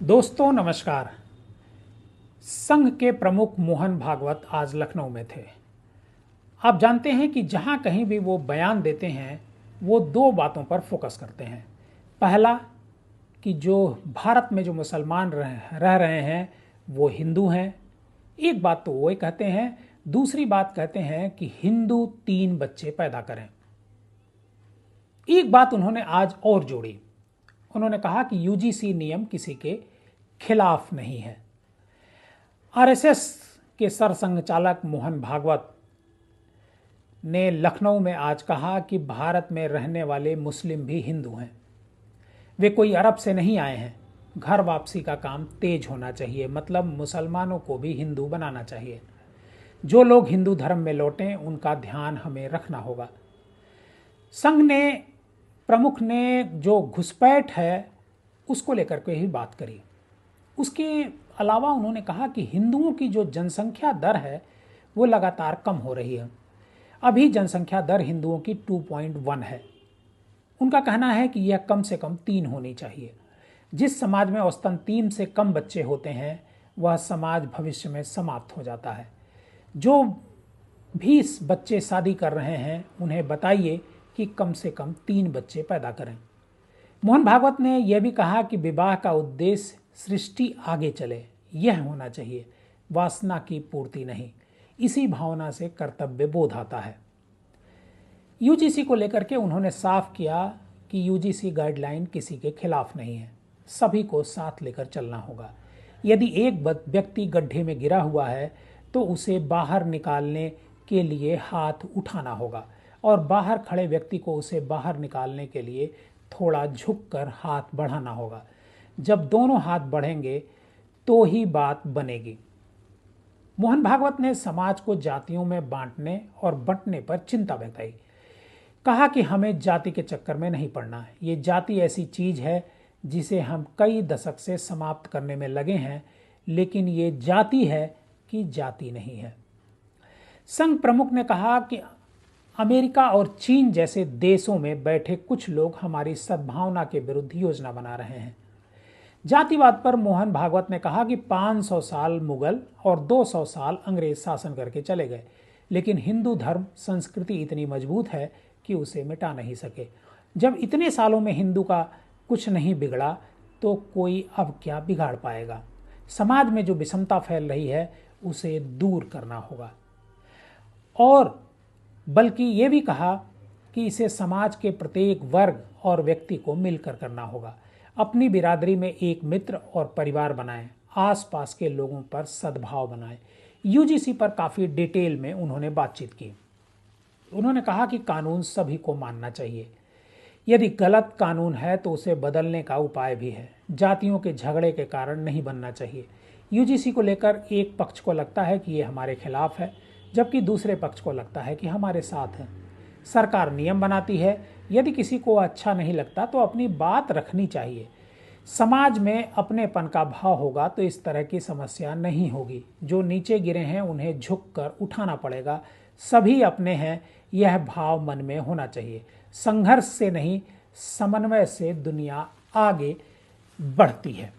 दोस्तों नमस्कार। संघ के प्रमुख मोहन भागवत आज लखनऊ में थे। आप जानते हैं कि जहां कहीं भी वो बयान देते हैं वो दो बातों पर फोकस करते हैं। पहला कि जो भारत में जो मुसलमान रह रहे हैं वो हिंदू हैं, एक बात तो वो कहते हैं। दूसरी बात कहते हैं कि हिंदू 3 बच्चे पैदा करें। एक बात उन्होंने आज और जोड़ी। उन्होंने कहा कि यूजीसी नियम किसी के खिलाफ नहीं है। आरएसएस के सरसंघचालक मोहन भागवत ने लखनऊ में आज कहा कि भारत में रहने वाले मुस्लिम भी हिंदू हैं। वे कोई अरब से नहीं आए हैं। घर वापसी का काम तेज होना चाहिए, मतलब मुसलमानों को भी हिंदू बनाना चाहिए। जो लोग हिंदू धर्म में लौटें उनका ध्यान हमें रखना होगा। संघ ने प्रमुख ने जो घुसपैठ है उसको लेकर के ही बात करी। उसके अलावा उन्होंने कहा कि हिंदुओं की जो जनसंख्या दर है वो लगातार कम हो रही है। अभी जनसंख्या दर हिंदुओं की 2.1 है। उनका कहना है कि यह कम से कम 3 होनी चाहिए। जिस समाज में औसतन 3 से कम बच्चे होते हैं वह समाज भविष्य में समाप्त हो जाता है। जो भी इस बच्चे शादी कर रहे हैं उन्हें बताइए कि कम से कम 3 बच्चे पैदा करें। मोहन भागवत ने यह भी कहा कि विवाह का उद्देश्य सृष्टि आगे चले, यह होना चाहिए, वासना की पूर्ति नहीं। इसी भावना से कर्तव्य बोध आता है। यूजीसी को लेकर के उन्होंने साफ किया कि यूजीसी गाइडलाइन किसी के खिलाफ नहीं है, सभी को साथ लेकर चलना होगा। यदि एक व्यक्ति गड्ढे में गिरा हुआ है तो उसे बाहर निकालने के लिए हाथ उठाना होगा और बाहर खड़े व्यक्ति को उसे बाहर निकालने के लिए थोड़ा झुककर हाथ बढ़ाना होगा। जब दोनों हाथ बढ़ेंगे तो ही बात बनेगी। मोहन भागवत ने समाज को जातियों में बांटने और बंटने पर चिंता बताई। कहा कि हमें जाति के चक्कर में नहीं पड़ना है। ये जाति ऐसी चीज है जिसे हम कई दशक से समाप्त करने में लगे हैं, लेकिन ये जाति है कि जाति नहीं है। संघ प्रमुख ने कहा कि अमेरिका और चीन जैसे देशों में बैठे कुछ लोग हमारी सद्भावना के विरुद्ध योजना बना रहे हैं। जातिवाद पर मोहन भागवत ने कहा कि 500 साल मुगल और 200 साल अंग्रेज शासन करके चले गए, लेकिन हिंदू धर्म संस्कृति इतनी मजबूत है कि उसे मिटा नहीं सके। जब इतने सालों में हिंदू का कुछ नहीं बिगड़ा तो कोई अब क्या बिगाड़ पाएगा। समाज में जो विषमता फैल रही है उसे दूर करना होगा, और बल्कि ये भी कहा कि इसे समाज के प्रत्येक वर्ग और व्यक्ति को मिलकर करना होगा। अपनी बिरादरी में एक मित्र और परिवार बनाएं, आसपास के लोगों पर सद्भाव बनाएं। यूजीसी पर काफ़ी डिटेल में उन्होंने बातचीत की। उन्होंने कहा कि कानून सभी को मानना चाहिए। यदि गलत कानून है तो उसे बदलने का उपाय भी है। जातियों के झगड़े के कारण नहीं बनना चाहिए। यूजीसी को लेकर एक पक्ष को लगता है कि ये हमारे खिलाफ है, जबकि दूसरे पक्ष को लगता है कि हमारे साथ है। सरकार नियम बनाती है, यदि किसी को अच्छा नहीं लगता तो अपनी बात रखनी चाहिए। समाज में अपनेपन का भाव होगा तो इस तरह की समस्या नहीं होगी। जो नीचे गिरे हैं उन्हें झुककर उठाना पड़ेगा। सभी अपने हैं, यह भाव मन में होना चाहिए। संघर्ष से नहीं, समन्वय से दुनिया आगे बढ़ती है।